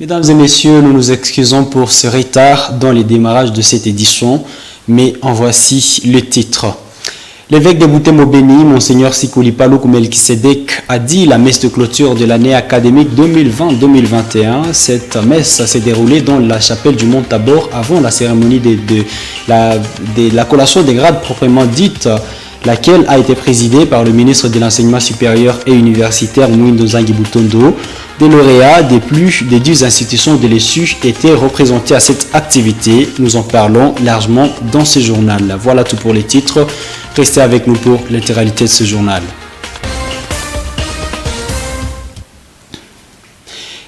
Mesdames et messieurs, nous nous excusons pour ce retard dans le démarrage de cette édition, mais en voici le titre. L'évêque de Butembo-Beni, Monseigneur Sikuli Paluku Melkisedek, a dit la messe de clôture de l'année académique 2020-2021. Cette messe s'est déroulée dans la chapelle du Mont Tabor avant la cérémonie de la collation des grades proprement dite, laquelle a été présidée par le ministre de l'Enseignement supérieur et universitaire Mwindo Zangi Butondo. Des lauréats des plus des 10 institutions de l'ESU étaient représentés à cette activité. Nous en parlons largement dans ce journal. Voilà tout pour les titres. Restez avec nous pour l'intégralité de ce journal.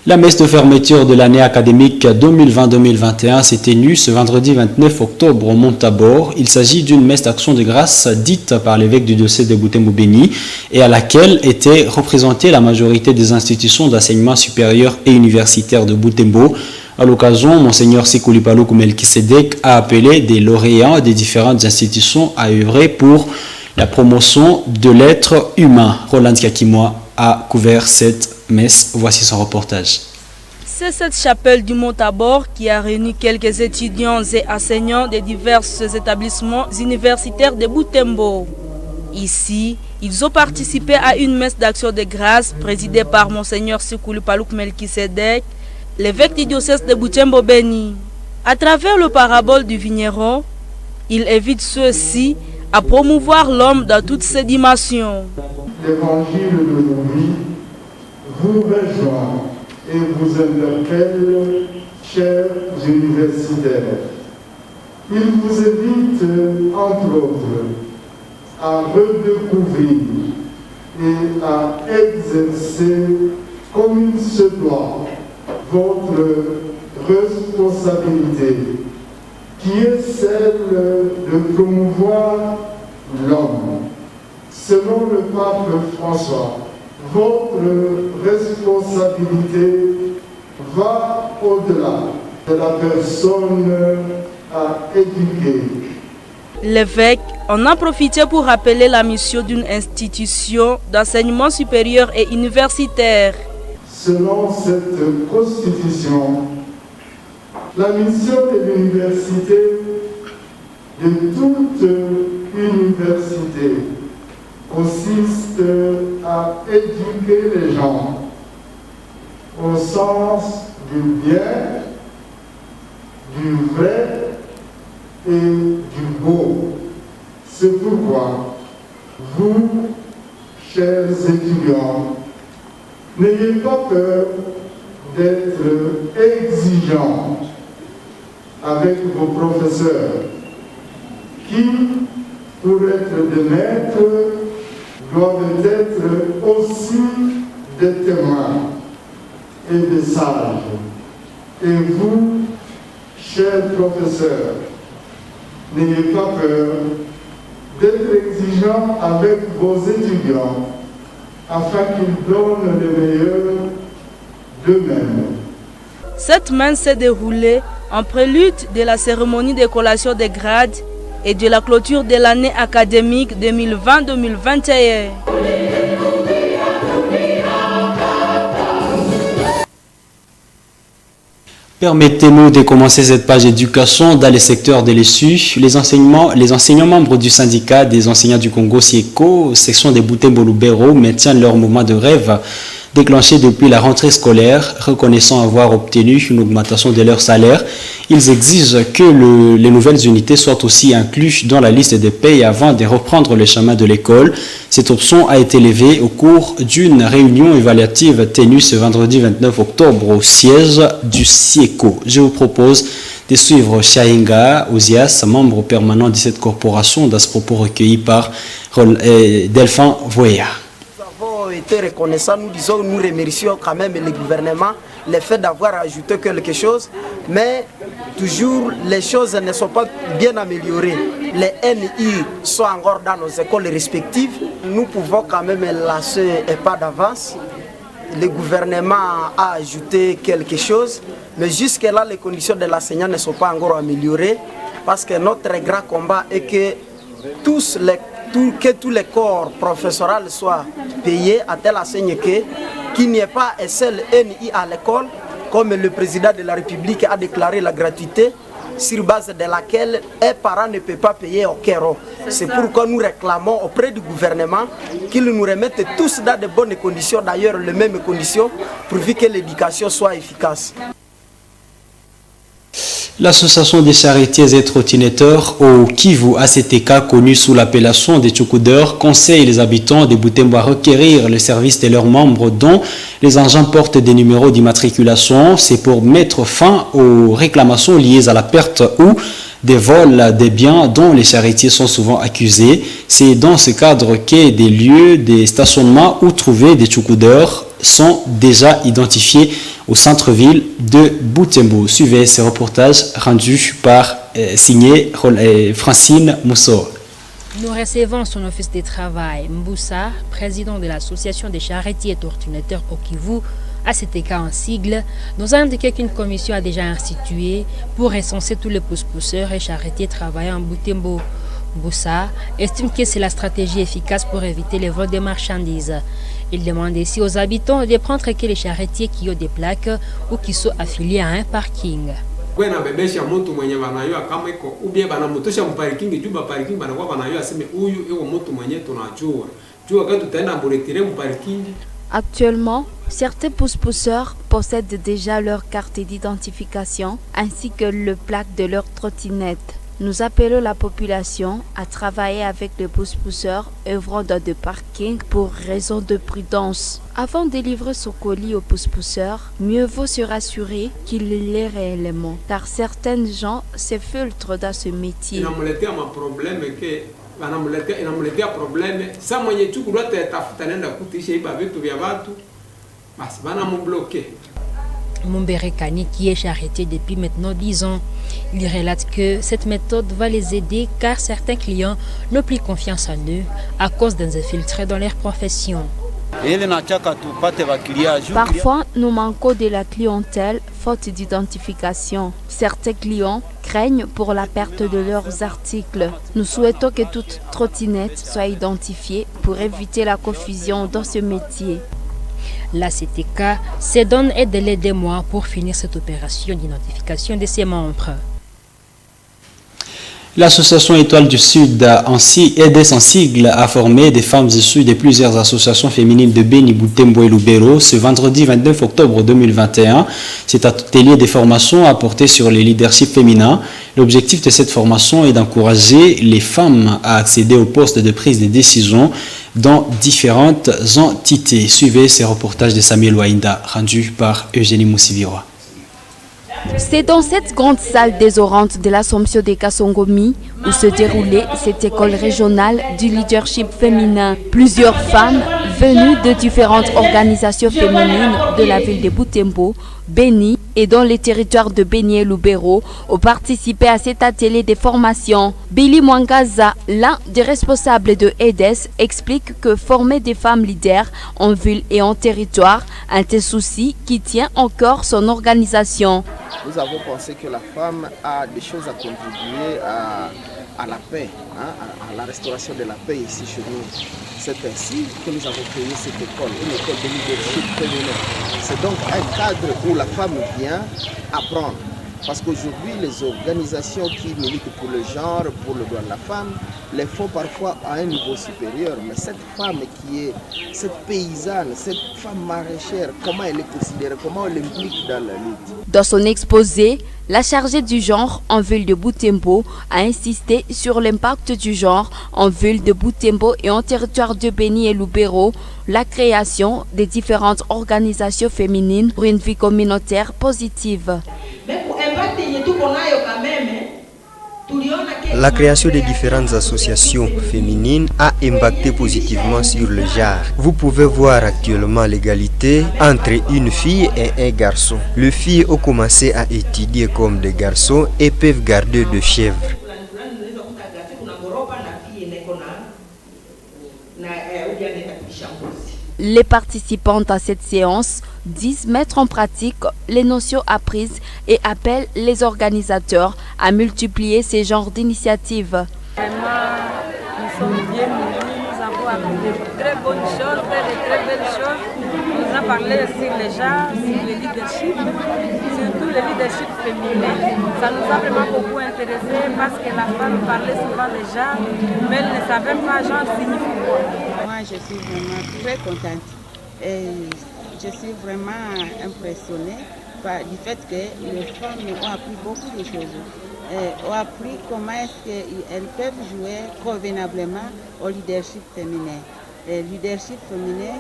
La messe de fermeture de l'année académique 2020-2021 s'est tenue ce vendredi 29 octobre au Mont Tabor. Il s'agit d'une messe d'action de grâce dite par l'évêque du diocèse de Butembo-Beni et à laquelle était représentée la majorité des institutions d'enseignement supérieur et universitaire de Butembo. À l'occasion, Monseigneur Sikuli Paluku Melkisedek a appelé des lauréats des différentes institutions à œuvrer pour la promotion de l'être humain. Roland Kakimoa a couvert cette messe. Voici son reportage. C'est cette chapelle du Mont Tabor qui a réuni quelques étudiants et enseignants des divers établissements universitaires de Butembo. Ici, ils ont participé à une messe d'action de grâce présidée par Monseigneur Sikuli Paluku Melkisedek, l'évêque du diocèse de Butembo-Beni. À travers le parabole du vigneron, il invite ceux-ci à promouvoir l'homme dans toutes ses dimensions. L'évangile d'aujourd'hui vous rejoint et vous interpelle, chers universitaires. Il vous invite, entre autres, à redécouvrir et à exercer comme il se doit votre responsabilité, qui est celle de promouvoir l'homme. Selon le pape François, votre responsabilité va au-delà de la personne à éduquer. L'évêque en a profité pour rappeler la mission d'une institution d'enseignement supérieur et universitaire. Selon cette constitution, la mission de l'université, de toute université, consiste à éduquer les gens au sens du bien, du vrai et du beau. C'est pourquoi vous, chers étudiants, n'ayez pas peur d'être exigeants avec vos professeurs qui, pour être des maîtres, doivent être aussi des témoins et des sages. Et vous, chers professeurs, n'ayez pas peur d'être exigeants avec vos étudiants afin qu'ils donnent le meilleur d'eux-mêmes. Cette messe s'est déroulée en prélude de la cérémonie de collation des grades et de la clôture de l'année académique 2020-2021. Permettez-nous de commencer cette page éducation dans les secteurs de l'ESU. Les enseignants membres du syndicat des enseignants du Congo SIECO, section de Butembo-Lubero, maintiennent leur moment de rêve déclenché depuis la rentrée scolaire, reconnaissant avoir obtenu une augmentation de leur salaire. Ils exigent que les nouvelles unités soient aussi incluses dans la liste des payes avant de reprendre le chemin de l'école. Cette option a été levée au cours d'une réunion évaluative tenue ce vendredi 29 octobre au siège du SIECO. Je vous propose de suivre Shahinga Ouzias, membre permanent de cette corporation, dans ce propos recueilli par Delphin Voya. Été reconnaissant, nous remercions quand même le gouvernement, le fait d'avoir ajouté quelque chose, mais toujours les choses ne sont pas bien améliorées. Les NI sont encore dans nos écoles respectives, nous pouvons quand même lâcher un pas d'avance. Le gouvernement a ajouté quelque chose, mais jusque-là les conditions de l'enseignant ne sont pas encore améliorées, parce que notre grand combat est que tous les corps professoraux soient payés à telle enseigne qu'il n'y ait pas un seul NI à l'école, comme le président de la République a déclaré la gratuité, sur base de laquelle un parent ne peut pas payer aucun euro. C'est pourquoi nous réclamons auprès du gouvernement qu'ils nous remettent tous dans de bonnes conditions, d'ailleurs les mêmes conditions, pourvu que l'éducation soit efficace. L'association des charretiers et trottinetteurs au Kivu ACTK, connue sous l'appellation des Tchoukoudeurs, conseille les habitants de Butembo à requérir le service de leurs membres dont les engins portent des numéros d'immatriculation. C'est pour mettre fin aux réclamations liées à la perte ou des vols des biens dont les charretiers sont souvent accusés. C'est dans ce cadre que des lieux de stationnement où trouver des Tchoukoudeurs sont déjà identifiés au centre-ville de Butembo. Suivez ce reportage rendu par signé Francine Mousseau. Nous recevons son office de travail, Mboussa, président de l'association des charretiers et trottinetteurs au Kivu, ACTK en sigle, nous a indiqué qu'une commission a déjà institué pour recenser tous les pousse-pousseurs et charretiers travaillant en Butembo. Mboussa estime que c'est la stratégie efficace pour éviter les vols de marchandises. Il demande ici aux habitants de prendre que les charretiers qui ont des plaques ou qui sont affiliés à un parking. Actuellement, certains pousse-pousseurs possèdent déjà leur carte d'identification ainsi que le plaque de leur trottinette. Nous appelons la population à travailler avec les pousse-pousseurs œuvrant dans des parkings pour raison de prudence. Avant de livrer son colis aux pousse-pousseurs, mieux vaut se rassurer qu'il l'est réellement, car certaines gens se filtrent dans ce métier. Mumbere Kani, qui est charretier depuis maintenant 10 ans, il relate que cette méthode va les aider car certains clients n'ont plus confiance en eux à cause des infiltrés dans leur profession. Parfois, nous manquons de la clientèle faute d'identification. Certains clients craignent pour la perte de leurs articles. Nous souhaitons que toute trottinette soit identifiée pour éviter la confusion dans ce métier. La CTK se donne un délai de mois pour finir cette opération d'identification de ses membres. L'association Étoile du Sud, aidée sans sigle, a formé des femmes issues de plusieurs associations féminines de Beni, Butembo et Lubero ce vendredi 29 octobre 2021. Cet atelier de formation a porté sur le leadership féminin. L'objectif de cette formation est d'encourager les femmes à accéder aux postes de prise de décision dans différentes entités. Suivez ces reportages de Samuel Wainda, rendu par Eugénie Moussiviroa. C'est dans cette grande salle désorante de l'Assomption de Kasongomi où se déroulait cette école régionale du leadership féminin. Plusieurs femmes venues de différentes organisations féminines de la ville de Butembo, Beni et dans les territoires de Beni et Lubero ont participé à cet atelier de formation. Billy Mwangaza, l'un des responsables de EDES, explique que former des femmes leaders en ville et en territoire est un souci qui tient encore son organisation. Nous avons pensé que la femme a des choses à contribuer à la paix, à la restauration de la paix ici chez nous. C'est ainsi que nous avons créé cette école, une école de leadership féminin. C'est donc un cadre où la femme vient apprendre. Parce qu'aujourd'hui, les organisations qui militent pour le genre, pour le droit de la femme, les font parfois à un niveau supérieur. Mais cette femme qui est cette paysanne, cette femme maraîchère, comment elle est considérée, comment elle implique dans la lutte? Dans son exposé, la chargée du genre en ville de Butembo a insisté sur l'impact du genre en ville de Butembo et en territoire de Beni et Lubero, la création des différentes organisations féminines pour une vie communautaire positive. La création des différentes associations féminines a impacté positivement sur le genre. Vous pouvez voir actuellement l'égalité entre une fille et un garçon. Les filles ont commencé à étudier comme des garçons et peuvent garder des chèvres. Les participantes à cette séance disent mettre en pratique les notions apprises et appellent les organisateurs à multiplier ces genres d'initiatives. Vraiment, nous sommes bien unis, nous avons appris de très bonnes choses, de très belles choses. On nous a parlé sur les genres, sur le leadership, surtout le leadership féminin. Ça nous a vraiment beaucoup intéressé parce que la femme parlait souvent des genres, mais elle ne savait pas genre signifie quoi. Moi, je suis vraiment très contente et je suis vraiment impressionnée du fait que les femmes ont appris beaucoup de choses. Ont appris comment est-ce qu'elles peuvent jouer convenablement au leadership féminin. Le leadership féminin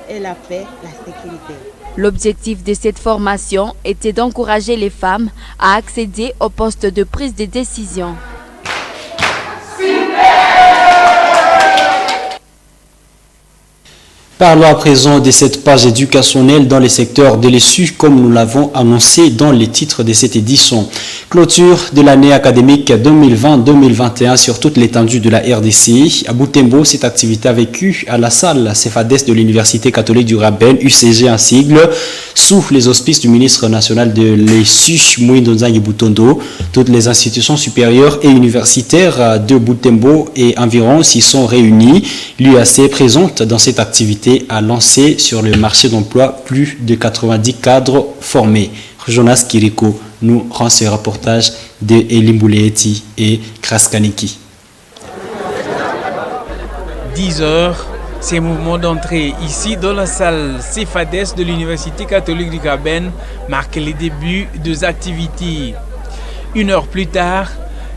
est la paix, la sécurité. L'objectif de cette formation était d'encourager les femmes à accéder au poste de prise de décision. Parlons à présent de cette page éducationnelle dans les secteurs de l'ESU, comme nous l'avons annoncé dans les titres de cette édition. Clôture de l'année académique 2020-2021 sur toute l'étendue de la RDC. À Butembo, cette activité a vécu à la salle CEFADES de l'Université catholique du Rabel, UCG en sigle, sous les auspices du ministre national de l'ESU, Moïndo Nzangi Butondo. Toutes les institutions supérieures et universitaires de Butembo et environ s'y sont réunies. L'UAC présente dans cette activité a lancé sur le marché d'emploi plus de 90 cadres formés. Jonas Kiriko nous rend ce reportage de Elimbouleeti et Kraskaniki. 10 heures, ces mouvements d'entrée ici dans la salle CEFADES de l'Université catholique du Graben marquent les débuts des activités. 1 heure plus tard,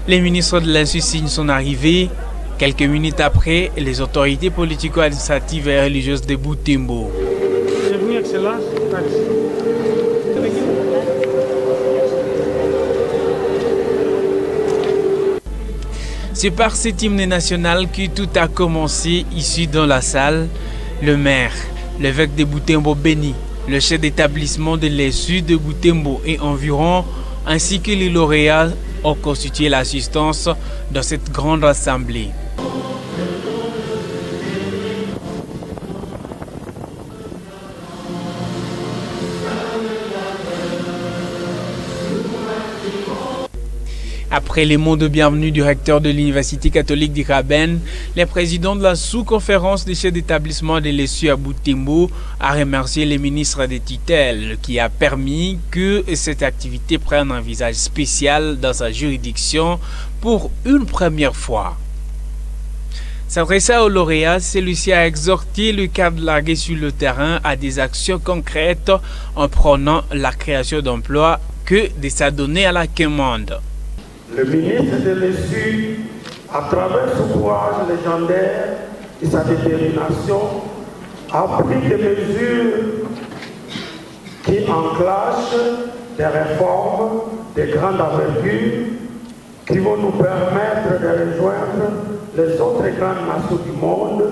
les ministres de l'Institut signent son arrivée. Quelques minutes après, les autorités politico-administratives et religieuses de Butembo. C'est par cet hymne national que tout a commencé ici dans la salle. Le maire, l'évêque de Butembo béni, le chef d'établissement de l'ESU de Butembo et environ, ainsi que les lauréats ont constitué l'assistance dans cette grande assemblée. Après les mots de bienvenue du recteur de l'Université catholique du Graben, le président de la sous-conférence des chefs d'établissement de l'ESU à Butembo a remercié les ministres des tutelles qui a permis que cette activité prenne un visage spécial dans sa juridiction pour une première fois. S'adressant aux lauréats, celui-ci a exhorté le cadre largué sur le terrain à des actions concrètes en prenant la création d'emplois que de s'adonner à la commande. Le ministre de l'ESU, à travers son courage légendaire et sa détermination, a pris des mesures qui enclenchent des réformes de grande envergure qui vont nous permettre de rejoindre les autres grandes nations du monde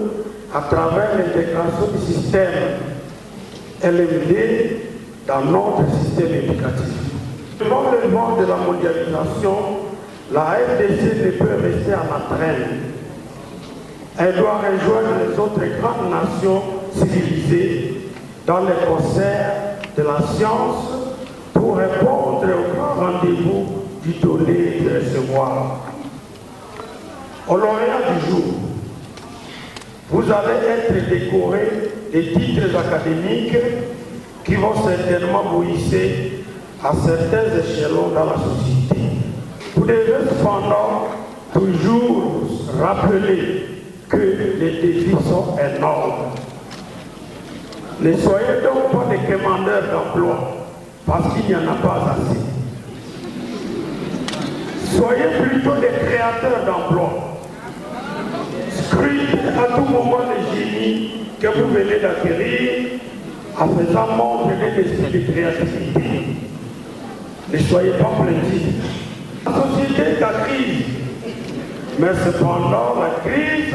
à travers l'intégration du système LMD dans notre système éducatif. Devant le vent de la mondialisation, la RDC ne peut rester à la traîne. Elle doit rejoindre les autres grandes nations civilisées dans les concerts de la science pour répondre au grand rendez-vous du donner et de recevoir. Au lauréat du jour, vous allez être décoré des titres académiques qui vont certainement vous hisser à certains échelons dans la société. Vous devez cependant toujours rappeler que les défis sont énormes. Ne soyez donc pas des commandeurs d'emploi parce qu'il n'y en a pas assez. Soyez plutôt des créateurs d'emplois. Scrutez à tout moment les génies que vous venez d'acquérir en faisant montre d'un esprit de créativité. Ne soyez pas plaintifs. La société est en crise, mais cependant la crise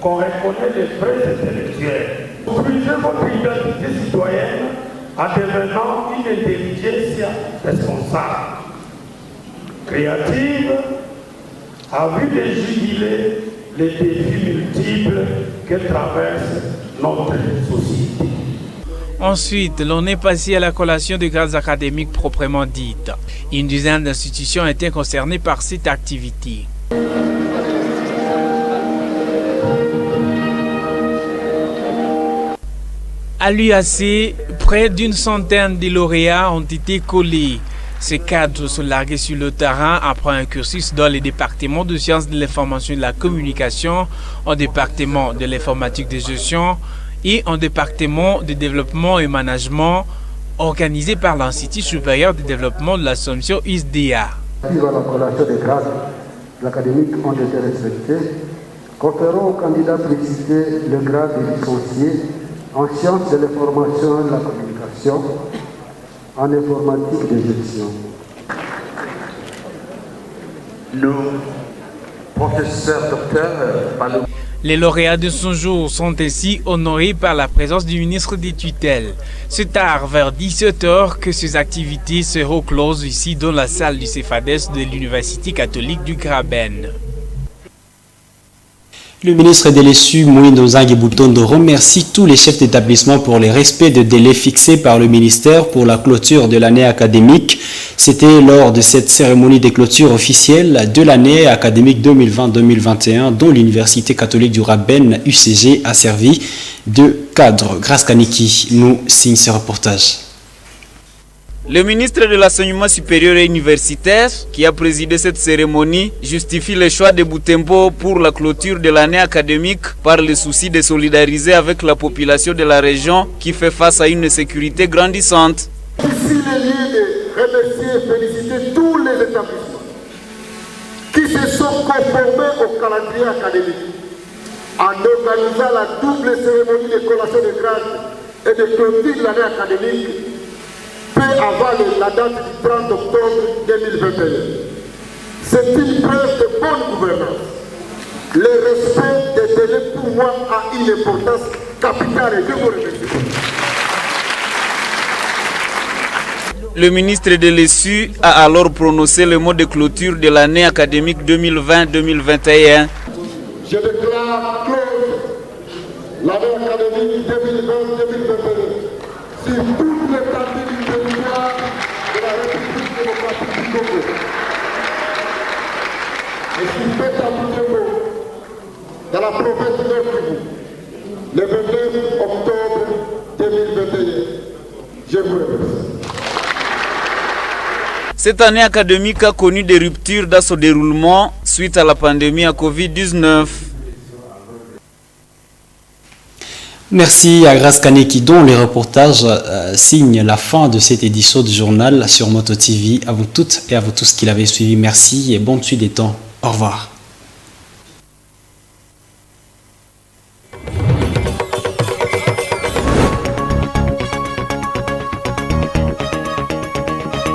qu'on reconnaît les vrais intellectuels. Construisez votre identité citoyenne en devenant une intelligence responsable, créative, à vue de juguler les défis multiples que traverse notre société. Ensuite, l'on est passé à la collation des grades académiques proprement dites. Une dizaine d'institutions étaient concernées par cette activité. À l'UAC, près d'une centaine de lauréats ont été collés. Ces cadres sont largués sur le terrain après un cursus dans les départements de sciences de l'information et de la communication, en département de l'informatique de gestion et en département de développement et management, organisé par l'Institut supérieur de développement de l'Assomption ISDEA. La collation des grades académiques ont été respectés, conférant aux candidats précités le grade de licencié en sciences de l'information et de la communication, en informatique de gestion. Nos professeurs docteurs, les lauréats de ce jour sont ainsi honorés par la présence du ministre des tutelles. C'est tard, vers 17h, que ces activités seront closes ici dans la salle du CEFADES de l'Université catholique du Graben. Le ministre de l'ESU, Moïno Zangi-Boutondo, remercie tous les chefs d'établissement pour le respect de délais fixés par le ministère pour la clôture de l'année académique. C'était lors de cette cérémonie de clôture officielle de l'année académique 2020-2021 dont l'Université catholique du Graben, UCG, a servi de cadre. Grâce Kaniki nous signe ce reportage. Le ministre de l'Enseignement supérieur et universitaire, qui a présidé cette cérémonie, justifie le choix de Butembo pour la clôture de l'année académique par le souci de solidariser avec la population de la région qui fait face à une sécurité grandissante. Ici, le lieu de remercier et féliciter tous les établissements qui se sont conformés au calendrier académique en organisant la double cérémonie de collation de grades et de clôture de l'année académique peu avant la date du 30 octobre 2021. C'est une preuve de bonne gouvernance. Le respect des délais pour moi a une importance capitale et je vous remercie. Le ministre de l'ESU a alors prononcé le mot de clôture de l'année académique 2020-2021. Je déclare close l'année académique 2020-2021 sur toute l'étendue du territoire de la République démocratique du Congo. Et sur fait à Butembo, dans la province de Nord Kivu, le 29 octobre 2021. Je vous remercie. Cette année académique a connu des ruptures dans son déroulement suite à la pandémie à Covid-19. Merci à Grace Kaneki dont les reportages signent la fin de cette édition du journal sur Moto TV. À vous toutes et à vous tous qui l'avez suivi, merci et bonne suite des temps. Au revoir.